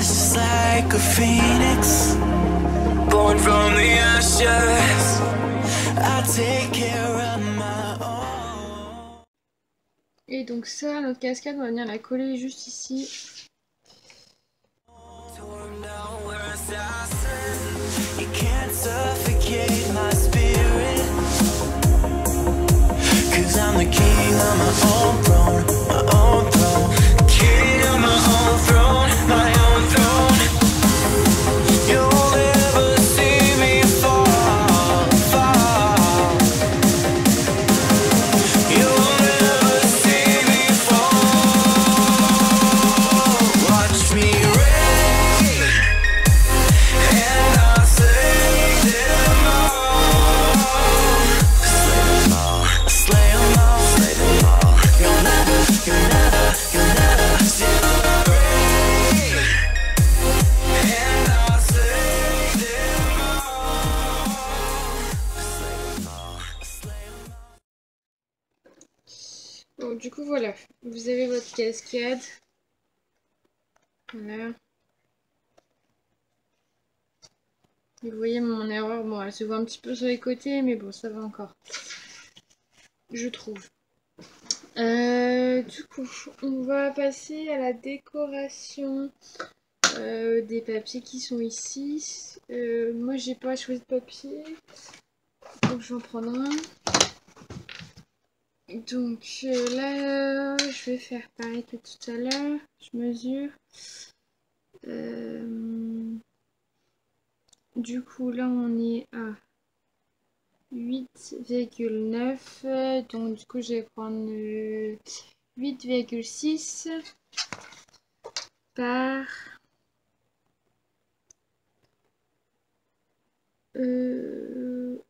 rise just like a phoenix, born from the ashes. I take care of my own. Et donc ça, notre cascade, on va venir la coller juste ici. You can't suffocate my spirit, 'cause I'm the king of my own throne, my own throne. King of my own throne, my own throne. You'll never see me fall, fall. You'll never see me fall. Watch me reign, and I'll slay them all. Slay them all, slay them all, slay them all. You'll never see me reign, and I'll slay them all. Slay them all, slay them all. Donc du coup voilà, vous avez votre cascade. Voilà. Et vous voyez mon erreur, bon elle se voit un petit peu sur les côtés, mais bon ça va encore. Je trouve. Du coup, on va passer à la décoration des papiers qui sont ici. Moi j'ai pas choisi de papier, donc je vais en prendre un. Donc là, je vais faire pareil que tout à l'heure. Je mesure. Du coup, là, on est à 8,9. Donc, du coup, je vais prendre 8,6 par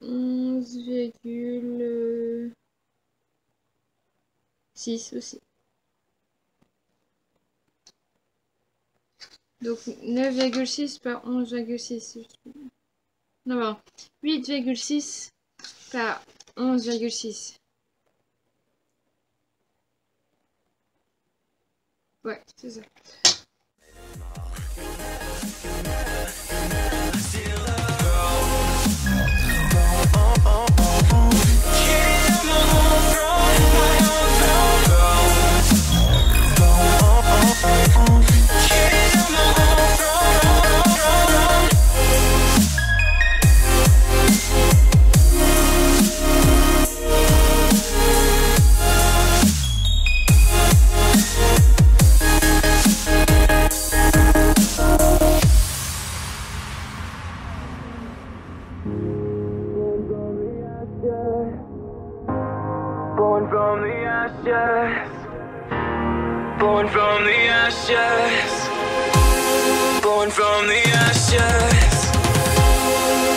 11,6 aussi. Donc 9,6 par 11,6. Non, pardon. 8,6 par 11,6. Ouais, c'est ça. Born from the ashes, born from the ashes, born from the ashes,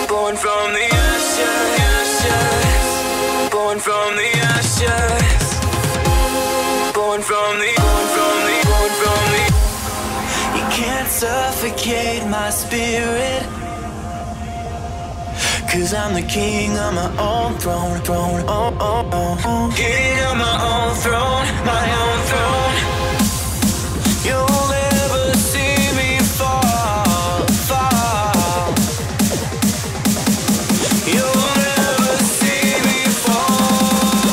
born from the ashes, born from the ashes, born from the. You can't suffocate my spirit, 'cause I'm the king of my own throne, throne, oh, oh, oh. King of my own throne, my own throne. You'll never see me fall, fall. You'll never see me fall.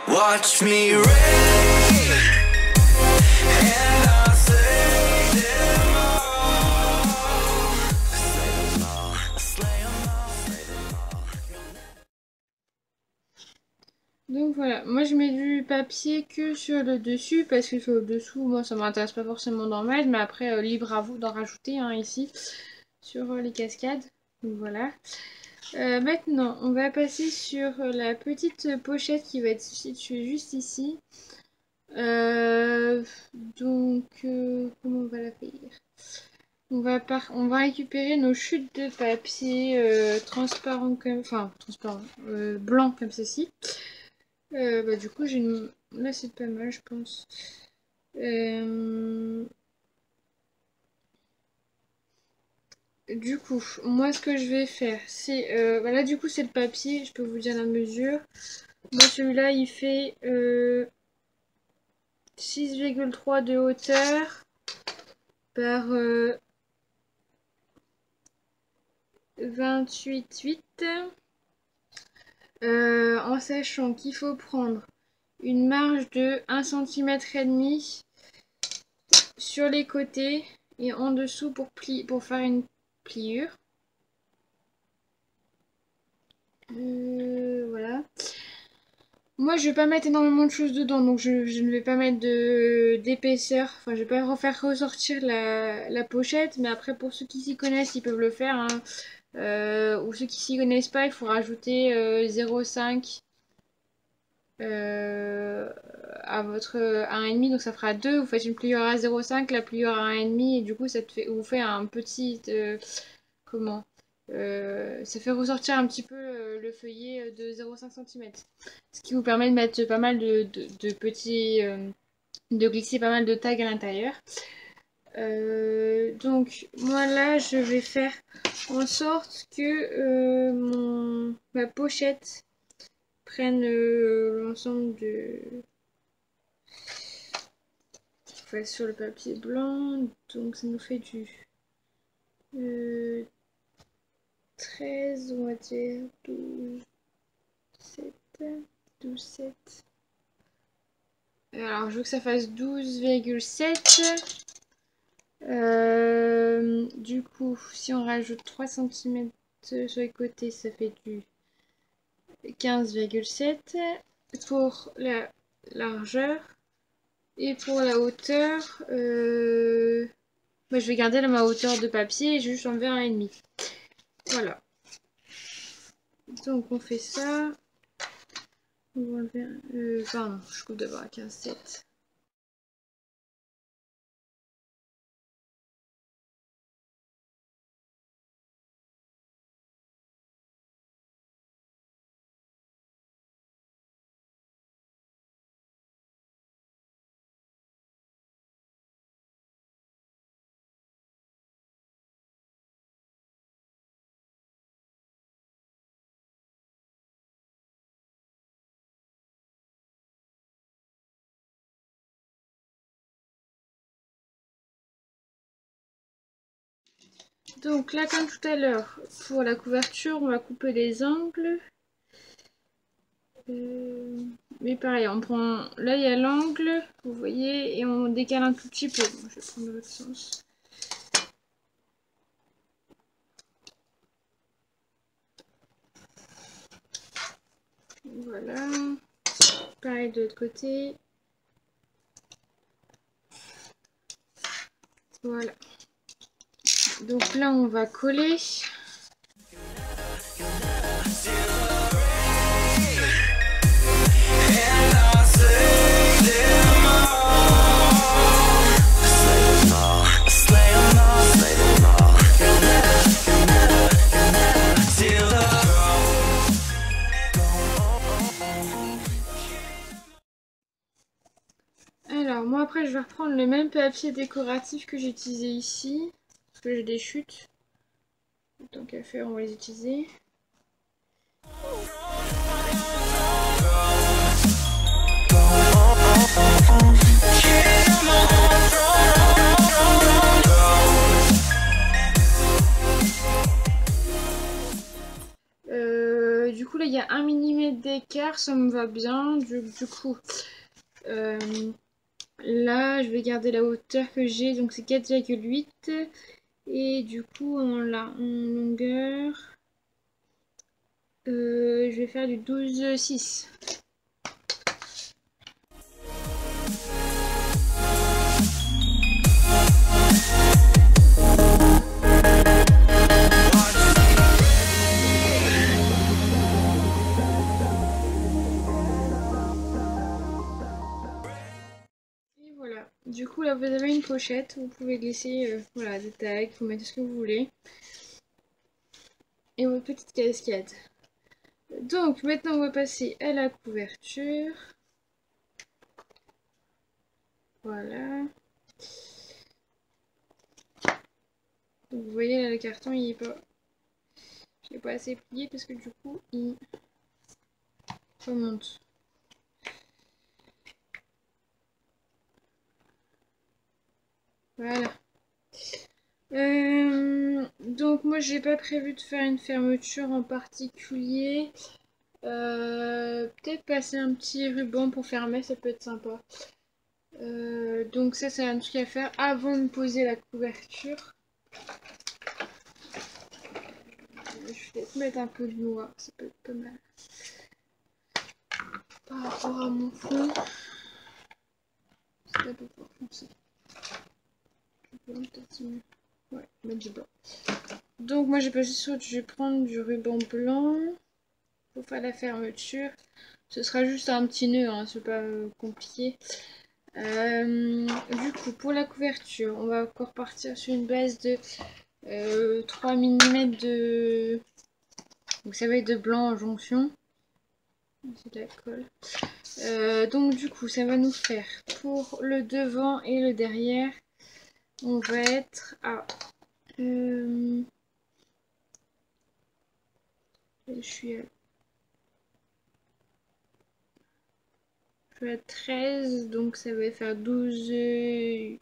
Watch me reign, and I'll slay them all. Slay them all, slay them all, slay them all. Donc voilà, moi je mets du papier que sur le dessus parce que sur le dessous, moi ça m'intéresse pas forcément normal, mais après libre à vous d'en rajouter ici sur les cascades. Donc voilà. Maintenant, on va passer sur la petite pochette qui va être située juste ici. Donc, comment on va la faire? On va récupérer nos chutes de papier transparent comme, enfin transparent, blanc comme ceci. Du coup, j'ai une, là c'est pas mal, je pense. Du coup, moi ce que je vais faire, c'est... là du coup c'est le papier, je peux vous dire la mesure. Moi celui-là il fait 6,3 de hauteur par 28,8 en sachant qu'il faut prendre une marge de 1,5 cm sur les côtés et en dessous pour faire une pliure. Voilà. Moi, je vais pas mettre énormément de choses dedans, donc je ne vais pas mettre d'épaisseur. Enfin, je vais pas refaire ressortir la pochette, mais après, pour ceux qui s'y connaissent, ils peuvent le faire, hein. Ou ceux qui s'y connaissent pas, il faut rajouter 0,5 à votre 1,5, donc ça fera 2. Vous faites une pliure à 0,5, la pliure à 1,5, et du coup, ça vous fait un petit... comment ça fait ressortir un petit peu le feuillet de 0,5 cm. Ce qui vous permet de mettre pas mal de petits... de glisser pas mal de tags à l'intérieur. Donc moi là je vais faire en sorte que ma pochette prenne l'ensemble de... Enfin, sur le papier blanc, donc ça nous fait du 13, on va dire 12, 7, 12, 7. Alors je veux que ça fasse 12,7. Du coup, si on rajoute 3 cm sur les côtés, ça fait du 15,7 pour la largeur. Et pour la hauteur, je vais garder ma hauteur de papier et juste enlever 1,5. Voilà. Donc on fait ça. On va enlever pardon, je coupe d'abord à 15,7. Donc là, comme tout à l'heure, pour la couverture, on va couper les angles. Mais pareil, on prend... Là, il y a l'angle, vous voyez, et on décale un tout petit peu. Bon, je vais prendre l'autre sens. Voilà. Pareil de l'autre côté. Voilà. Donc là, on va coller. Alors moi après je vais reprendre le même papier décoratif que j'ai utilisé ici. Parce que j'ai des chutes. Tant qu'à faire, on va les utiliser. Du coup là il y a 1 mm d'écart, ça me va bien. Du coup là je vais garder la hauteur que j'ai, donc c'est 4,8. Et du coup en longueur, je vais faire du 12,6. Et voilà, du coup là vous avez une pochette, vous pouvez glisser voilà, des tags, vous mettez ce que vous voulez. Et votre petite cascade. Donc maintenant on va passer à la couverture. Voilà. Donc vous voyez là le carton il est pas... Je l'ai pas assez plié parce que du coup il remonte. Voilà. moi j'ai pas prévu de faire une fermeture en particulier. Peut-être passer un petit ruban pour fermer, ça peut être sympa. Donc ça c'est un truc à faire avant de poser la couverture. Je vais peut-être mettre un peu de noir, ça peut être pas mal. Par rapport à mon fond, c'est un peu fort foncé. Ouais, mettre du blanc. Donc moi j'ai pas juste je vais prendre du ruban blanc pour faire la fermeture. Ce sera juste un petit nœud, hein, c'est pas compliqué. Du coup pour la couverture, on va encore partir sur une base de 3 mm de... Donc ça va être de blanc en jonction. C'est de la colle. Donc du coup ça va nous faire pour le devant et le derrière, on va être à... je suis à 13, donc ça va faire 12,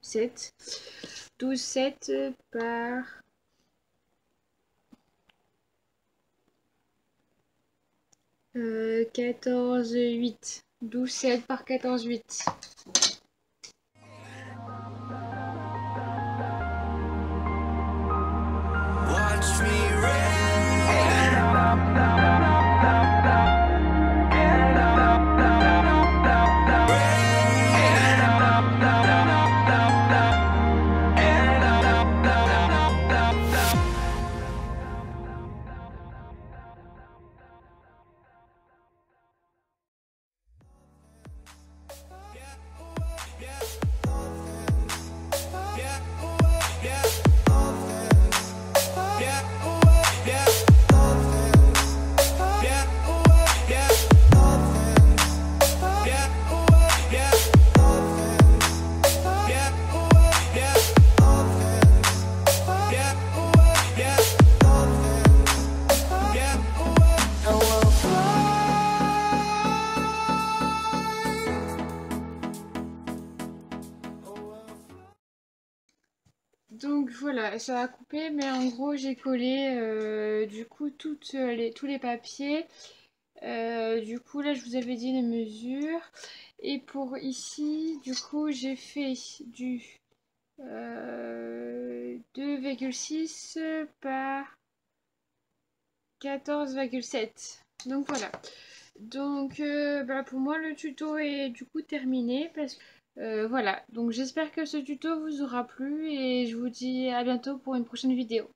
7. 12, 7 par... 14, 8. 12, 7 par 14, 8. Watch me rain. Donc voilà, ça a coupé, mais en gros j'ai collé du coup tous les papiers. Du coup là je vous avais dit les mesures. Et pour ici, du coup j'ai fait du 2,6 par 14,7. Donc voilà. Donc pour moi le tuto est du coup terminé parce que voilà. Donc j'espère que ce tuto vous aura plu et je vous dis à bientôt pour une prochaine vidéo.